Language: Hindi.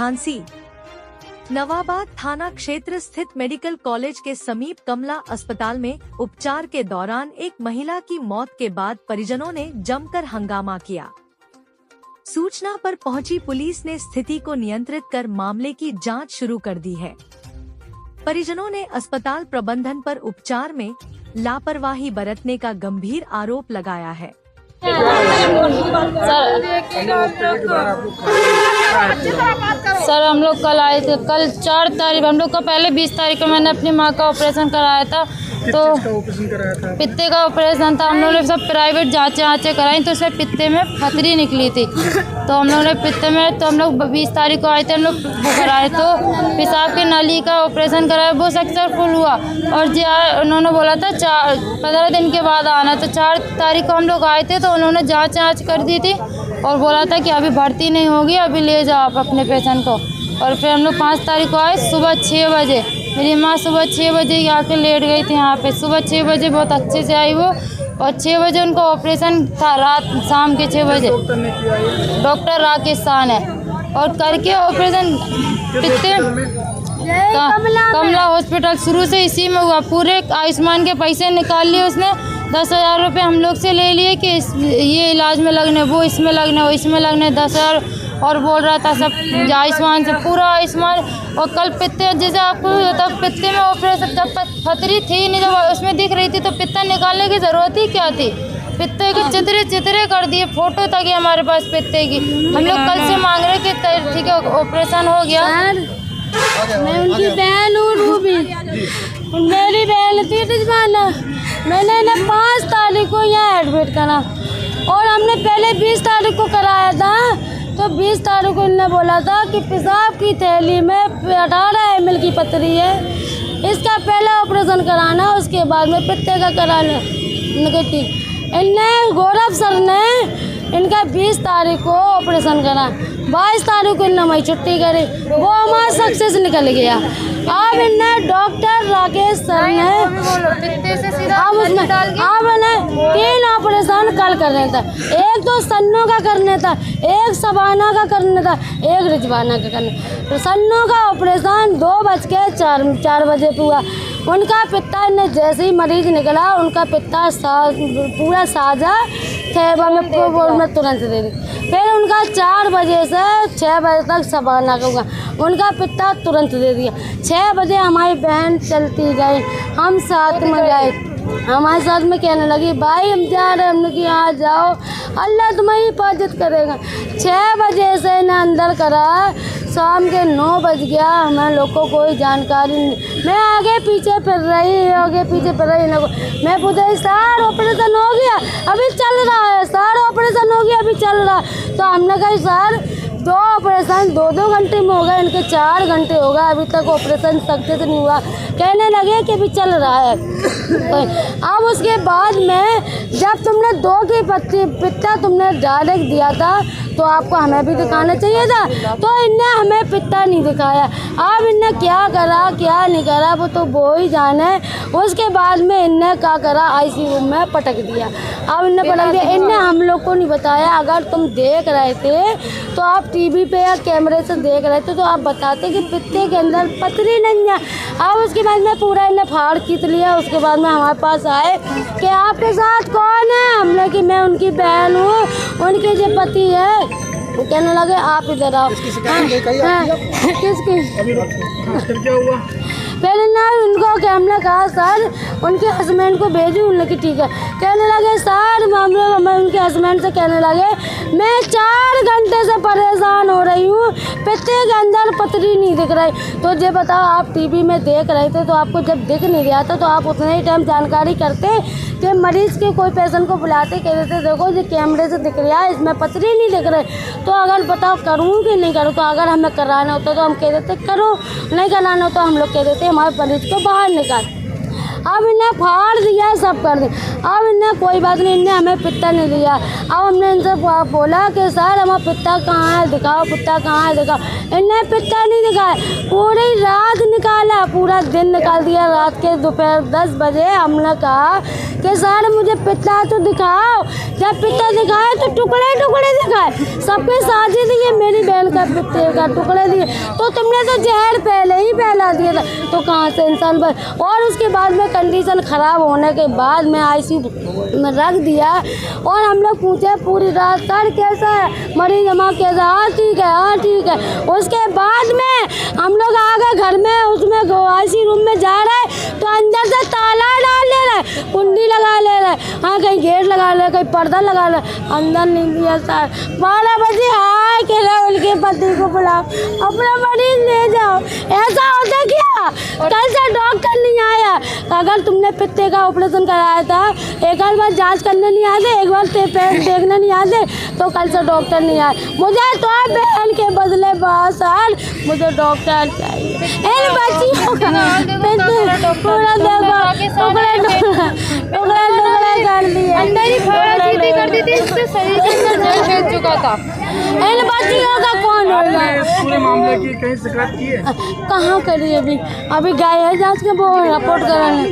झांसी नवाबाद थाना क्षेत्र स्थित मेडिकल कॉलेज के समीप कमला अस्पताल में उपचार के दौरान एक महिला की मौत के बाद परिजनों ने जमकर हंगामा किया। सूचना पर पहुंची पुलिस ने स्थिति को नियंत्रित कर मामले की जांच शुरू कर दी है। परिजनों ने अस्पताल प्रबंधन पर उपचार में लापरवाही बरतने का गंभीर आरोप लगाया है। सर हम लोग कल आए थे, कल 4 तारीख, हम लोग का पहले 20 तारीख को मैंने अपनी माँ का ऑपरेशन कराया था। तो ऑपरेशन कराया था? पित्ते का ऑपरेशन था। हम लोगों ने सब प्राइवेट जांचें कराई तो उसमें पित्ते में पथरी निकली थी। तो हम लोगों ने पित्ते में, तो हम लोग 20 तारीख को आए थे, हम लोग वो कराए तो पेशाब की नली का ऑपरेशन कराया, वो सक्सेसफुल हुआ। और उन्होंने बोला था 15 दिन के बाद आना। तो 4 तारीख को हम लोग आए थे तो उन्होंने जाँच कर दी थी और बोला था कि अभी भर्ती नहीं होगी, अभी ले जाओ आप अपने पेशेंट को। और फिर हम लोग 5 तारीख को आए सुबह 6 बजे। मेरी माँ सुबह 6 बजे आके लेट गई थी यहाँ पे। सुबह 6 बजे बहुत अच्छे से आई वो, और 6 बजे उनका ऑपरेशन था, रात शाम के 6 बजे। डॉक्टर राकेश शान है। और करके ऑपरेशन पित्ते कमला हॉस्पिटल शुरू से इसी में हुआ। पूरे आयुष्मान के पैसे निकाल लिए उसने। 10,000 रुपये हम लोग से ले लिए कि ये इलाज में लगने, वो इसमें लगने, वो इसमें लगने 10,000। और बोल रहा था सब आयुष्मान से, पूरा आयुष्मान। और कल पित्ते, जैसे आपको होता पित्ते में ऑपरेशन, जब पथरी थी नहीं, जब उसमें दिख रही थी तो पित्ता निकालने की ज़रूरत ही क्या थी। पित्ते के चितरे कर दिए, फोटो तक है हमारे पास पित्ते की। हम लोग कल से मांग रहे कि ठीक है ऑपरेशन हो गया। मैं उनकी बहन हूँ, वो भी मेरी बहन थी रिजवाना। मैंने इन्हें 5 तारीख को यहाँ एडमिट करा और हमने पहले 20 तारीख को कराया था। तो 20 तारीख को इन्होंने बोला था कि पेशाब की थैली में 18 ml की पथरी है, इसका पहला ऑपरेशन कराना, उसके बाद में पित्ते का कराना नेगेटिव। इनने गौरव सर ने इनका 20 तारीख को ऑपरेशन करा, 22 तारीख को इन्होंने हमारी छुट्टी करी, वो हमारा सक्सेस निकल गया। अब इन्हें डॉक्टर राकेश सर ने अब उसमें अब इन्हें 3 ऑपरेशन कल करने था। एक तो सन्नो का करने था, एक सबाना का करने था, एक रिजवाना का करने। तो सन्नो का ऑपरेशन 2:04 बजे हुआ। उनका पित्ता ने जैसे ही मरीज निकला, उनका पित्ता पूरा साजा थैबा में तुरंत दे दी। फिर उनका 4 बजे से 6 बजे तक सबाना का हुआ, उनका पित्ता तुरंत दे दिया। 6 बजे हमारी बहन चलती गई, हम साथ में गए। हमारे साथ में कहने लगी भाई हम जा रहे हैं। हमने कि यहाँ जाओ, अल्लाह तुम्हारी हिफाजत करेगा। 6 बजे से इन्हें अंदर करा, शाम के 9 बज गया, हमें लोग को कोई जानकारी नहीं। मैं आगे पीछे फिर रही, मैं पूछे सर ऑपरेशन हो गया, अभी चल रहा है, सर ऑपरेशन हो गया, अभी चल रहा है। तो हमने कहा सर 2 ऑपरेशन 2-2 घंटे में हो गए, इनके 4 घंटे हो गए, अभी तक ऑपरेशन सक्सेस नहीं हुआ। कहने लगे कि अभी चल रहा है। अब उसके बाद में जब तुमने 2 की पित्ता तुमने डायरेक्ट दिया था तो आपको हमें भी दिखाना चाहिए था, तो इनने हमें पित्ता नहीं दिखाया। अब इनने क्या करा क्या नहीं करा वो तो वो ही जाने। उसके बाद में इनने क्या करा, ICU में पटक दिया। अब इनने पटक दिया, इनने हम लोग को नहीं बताया। अगर तुम देख रहे थे तो आप TV पे या कैमरे से देख रहे थे तो आप बताते कि पित्ते के अंदर पथरी नहीं है। अब उसके बाद में पूरा इन्हें फाड़ खींच लिया। उसके बाद में हमारे पास आए कि आपके साथ कौन है, हमने कि मैं उनकी बहन हूँ, उनके जो पति है। वो कहने लगे आप इधर आओ। किसकी? क्या हुआ? पहले ना उनको कि हमने कहा सर उनके हस्बैंड को भेजूँ, उन्होंने कि ठीक है। कहने लगे सर हम उनके हस्बैंड से कहने लगे मैं 4 घंटे से परेशान हो रही हूँ, पित्ते के अंदर पथरी नहीं दिख रही। तो ये बताओ आप TV में देख रहे थे तो आपको जब दिख नहीं रहा था तो आप उतने ही टाइम जानकारी करते कि मरीज़ के कोई पेशेंट को बुलाते, कहते थे देखो ये कैमरे से दिख रहा है, इसमें पथरी नहीं दिख रही। तो अगर बताओ करूँ कि नहीं करूँ, तो अगर हमें कराना होता तो हम कह देते करो, नहीं कराना होता हम लोग कह देते हमारे मरीज को बाहर निकाल। अब इन्हें फाड़ दिया, सब कर दिया। अब इन्हें कोई बात नहीं, इन्हें हमें पित्ता नहीं दिया। अब हमने इनसे बोला कि सर हमारा पित्ता कहाँ है, दिखाओ पित्ता कहाँ है, दिखाओ। इन्हें पित्ता नहीं दिखाया, पूरी रात निकाला, पूरा दिन निकाल दिया। रात के दोपहर 10 बजे हमने कहा कि सर मुझे पिता तो दिखाओ। जब पिता दिखाए तो टुकड़े टुकड़े दिखाए, सबके साथ ही दिए, मेरी बहन का पिते का टुकड़े दिए। तो तुमने तो जहर पहले ही फैला दिया था, तो कहाँ से इंसान पर। और उसके बाद में कंडीशन ख़राब होने के बाद में ICU में रख दिया। और हम लोग पूछे पूरी रात सर कैसा है, मरीज जमा कैसा, हाँ ठीक है, हाँ ठीक है। उसके बाद में हम लोग आ गए घर में, उसमें ICU रूम में जा रहे तो अंदर से ताला डाल ले रहे, कुंडी लगा ले रहे, हाँ कहीं गेट लगा ले, कहीं पर्दा लगा ले, अंदर नहीं दिया सर। 12 बजे हाँ कह रहे उनके पति को बुलाओ, अपना मरीज ले जाओ। ऐसा होता क्या? कल से डॉक्टर नहीं आया। अगर तुमने पित्ते का ऑपरेशन कराया था, एक बार जांच करने नहीं आते, एक बार पेट देखने नहीं आते, तो कल से डॉक्टर नहीं आए। मुझे तो बहन के बदले बहुत सर मुझे डॉक्टर चाहिए। इन बच्चियों का पूरा टुकड़े कर दिए, अंदर ही फाड़ा कर दी थी, इससे शरीर के अंदर जल फेंक चुका था। इन बच्चियों का कौन होगा? इस पूरे मामले की कहीं शिकायत की है? कहाँ करी अभी गए हैं जांच के वो रिपोर्ट कराने।